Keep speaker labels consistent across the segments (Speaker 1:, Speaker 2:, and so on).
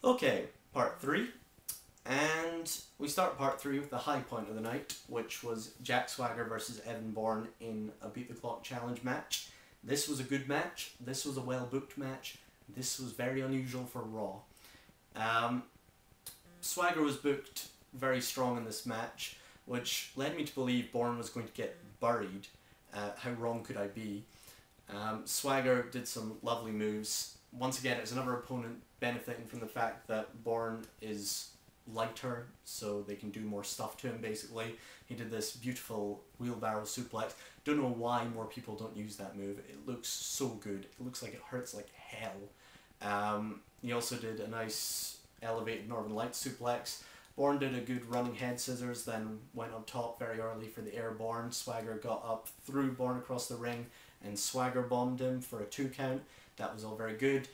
Speaker 1: Okay, part 3. And we start part 3 with the high point of the night, which was Jack Swagger versus Evan Bourne in a Beat the Clock challenge match. This was a good match, this was a well booked match, this was very unusual for Raw. Swagger was booked very strong in this match, which led me to believe Bourne was going to get buried. How wrong could I be? Swagger did some lovely moves. Once again, it was another opponent benefiting from the fact that Bourne is lighter, so they can do more stuff to him, basically. He did this beautiful wheelbarrow suplex. Don't know why more people don't use that move. It looks so good. It looks like it hurts like hell. He also did a nice elevated Northern Lights suplex. Bourne did a good running head scissors, then went up top very early for the airborne. Swagger got up, threw Bourne across the ring, and Swagger bombed him for a 2 count. That was all very good.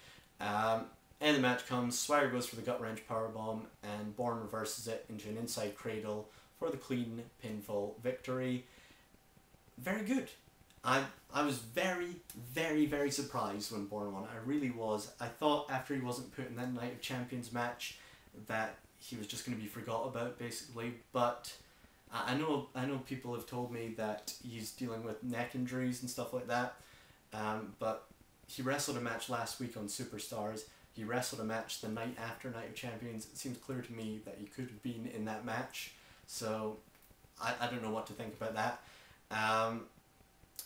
Speaker 1: End of the match comes, Swagger goes for the gut wrench powerbomb, and Bourne reverses it into an inside cradle for the clean pinfall victory. Very good. I was very, very, very surprised when Bourne won. I really was. I thought after he wasn't put in that Night of Champions match that he was just going to be forgot about, basically, but I know people have told me that he's dealing with neck injuries and stuff like that, but he wrestled a match last week on Superstars. He wrestled a match the night after Night of Champions. It seems clear to me that he could have been in that match, so I don't know what to think about that.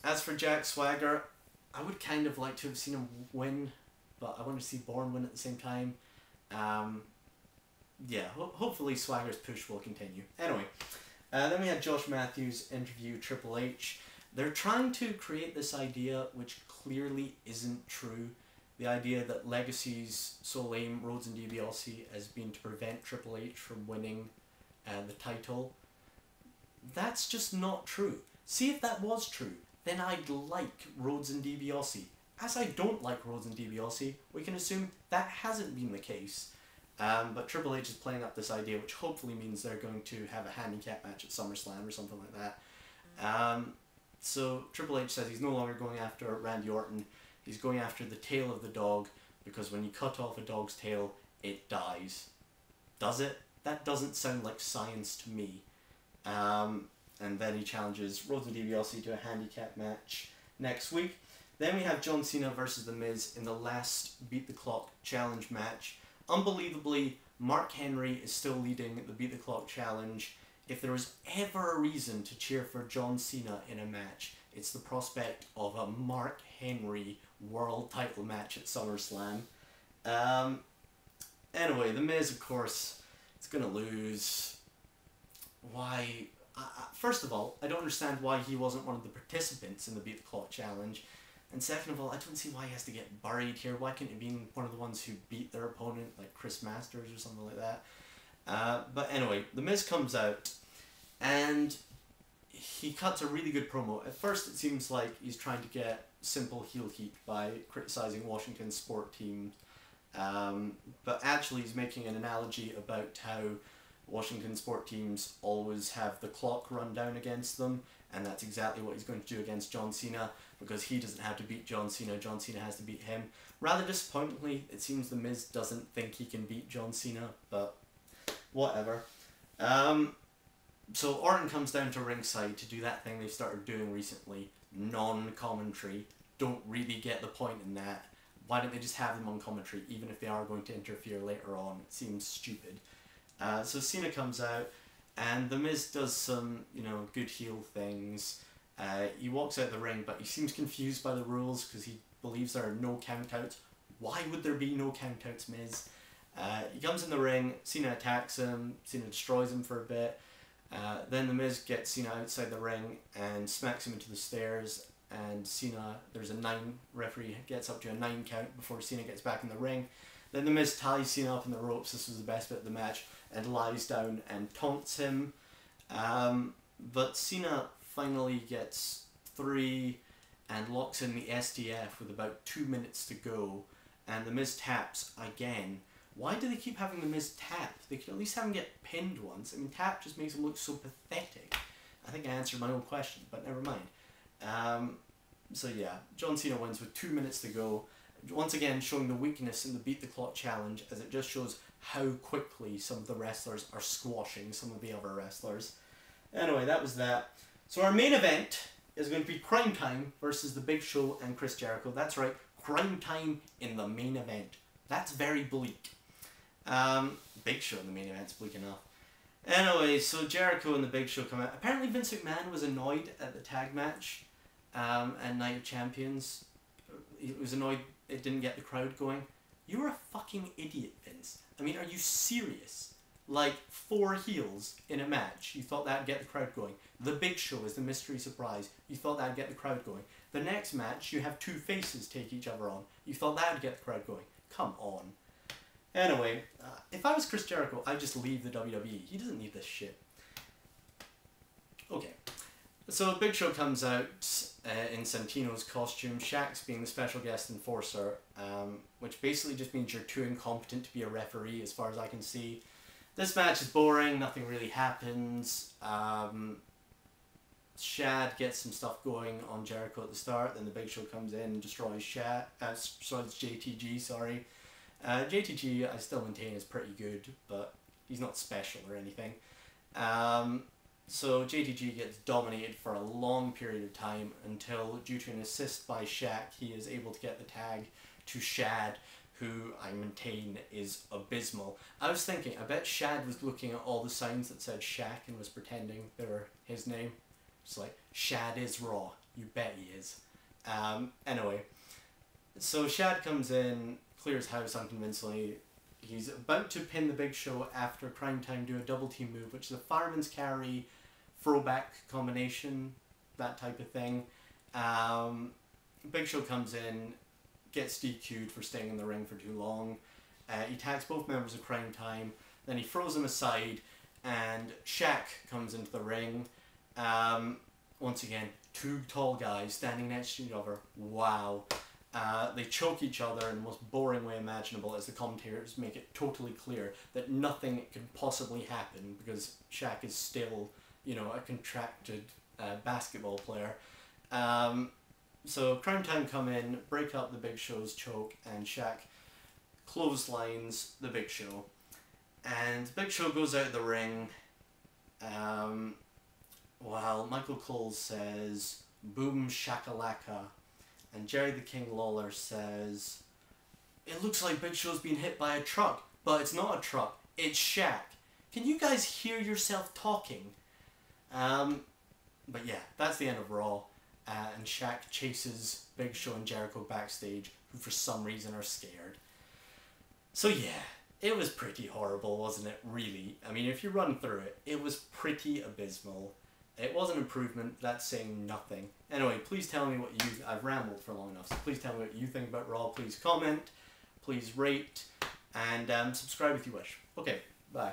Speaker 1: As for Jack Swagger, I would kind of like to have seen him win, but I want to see Bourne win at the same time. Yeah, hopefully Swagger's push will continue. Anyway, then we had Josh Matthews interview Triple H. They're trying to create this idea which clearly isn't true. The idea that Legacy's sole aim, Rhodes and DiBiase, has been to prevent Triple H from winning the title. That's just not true. See, if that was true, then I'd like Rhodes and DiBiase. As I don't like Rhodes and DiBiase, we can assume that hasn't been the case. But Triple H is playing up this idea, which hopefully means they're going to have a handicap match at SummerSlam or something like that. So Triple H says he's no longer going after Randy Orton. He's going after the tail of the dog, because when you cut off a dog's tail, it dies. Does it? That doesn't sound like science to me. And then he challenges Rhodes and DiBiase to a handicap match next week. Then we have John Cena versus The Miz in the last Beat the Clock challenge match. Unbelievably, Mark Henry is still leading the Beat the Clock challenge. If there was ever a reason to cheer for John Cena in a match, it's the prospect of a Mark Henry world title match at SummerSlam. Anyway, The Miz, of course, is going to lose. Why? First of all, I don't understand why he wasn't one of the participants in the Beat the Clock challenge. And second of all, I don't see why he has to get buried here. Why couldn't he be one of the ones who beat their opponent, like Chris Masters or something like that? But anyway, The Miz comes out, and he cuts a really good promo. At first, it seems like he's trying to get simple heel heat by criticizing Washington's sport team. But actually, he's making an analogy about how Washington sport teams always have the clock run down against them, and that's exactly what he's going to do against John Cena, because he doesn't have to beat John Cena has to beat him. Rather disappointingly, it seems The Miz doesn't think he can beat John Cena, but whatever. So Orton comes down to ringside to do that thing they've started doing recently, non-commentary. Don't really get the point in that. Why don't they just have them on commentary, even if they are going to interfere later on? It seems stupid. So Cena comes out, and The Miz does some, good heel things. He walks out of the ring, but he seems confused by the rules because he believes there are no countouts. Why would there be no countouts, Miz? He comes in the ring, Cena attacks him, Cena destroys him for a bit. Then The Miz gets Cena outside the ring and smacks him into the stairs, and Cena, referee gets up to a 9 count before Cena gets back in the ring. Then The Miz ties Cena up in the ropes, this was the best bit of the match, and lies down and taunts him. But Cena finally gets 3 and locks in the STF with about 2 minutes to go, and The Miz taps again. Why do they keep having The Miz tap? They could at least have him get pinned once. I mean, tap just makes him look so pathetic. I think I answered my own question, but never mind. So yeah, John Cena wins with 2 minutes to go. Once again, showing the weakness in the Beat the Clock challenge, as it just shows how quickly some of the wrestlers are squashing some of the other wrestlers. Anyway, that was that. So our main event is going to be Crime Time versus The Big Show and Chris Jericho. That's right, Crime Time in the main event. That's very bleak. Big Show in the main event's bleak enough. Anyway, so Jericho and The Big Show come out. Apparently Vince McMahon was annoyed at the tag match and Night of Champions. He was annoyed it didn't get the crowd going. You're a fucking idiot, Vince. I mean, are you serious? Like, 4 heels in a match. You thought that'd get the crowd going. The Big Show is the mystery surprise. You thought that'd get the crowd going. The next match, you have 2 faces take each other on. You thought that'd get the crowd going. Come on. Anyway, if I was Chris Jericho, I'd just leave the WWE. He doesn't need this shit. Okay. So Big Show comes out in Santino's costume. Shaq's being the special guest enforcer, which basically just means you're too incompetent to be a referee as far as I can see. This match is boring, nothing really happens. Shad gets some stuff going on Jericho at the start, then the Big Show comes in and destroys destroys JTG, sorry. JTG I still maintain is pretty good, but he's not special or anything. So JTG gets dominated for a long period of time until, due to an assist by Shaq, he is able to get the tag to Shad, who I maintain is abysmal. I was thinking, I bet Shad was looking at all the signs that said Shaq and was pretending they were his name. It's like, Shad is Raw. You bet he is. Anyway, so Shad comes in, clears house unconvincingly. He's about to pin the Big Show after Crime Time do a double team move, which is a fireman's carry, throwback combination, that type of thing. Big Show comes in, gets DQ'd for staying in the ring for too long. He tags both members of Crime Time, then he throws them aside, and Shaq comes into the ring. Once again, 2 tall guys standing next to each other. Wow. They choke each other in the most boring way imaginable, as the commentators make it totally clear that nothing could possibly happen because Shaq is still, you know, a contracted basketball player. So Crime Time come in, break up the Big Show's choke, and Shaq clotheslines the Big Show. And the Big Show goes out of the ring while Michael Cole says, "Boom shakalaka." And Jerry the King Lawler says, "It looks like Big Show's been hit by a truck, but it's not a truck, it's Shaq. Can you guys hear yourself talking?" But yeah, that's the end of Raw. And Shaq chases Big Show and Jericho backstage, who for some reason are scared. So yeah, it was pretty horrible, wasn't it, really? I mean, if you run through it, it was pretty abysmal. It was an improvement, that's saying nothing. Anyway, please tell me what you... I've rambled for long enough, so please tell me what you think about Raw. Please comment, please rate, and subscribe if you wish. Okay, bye.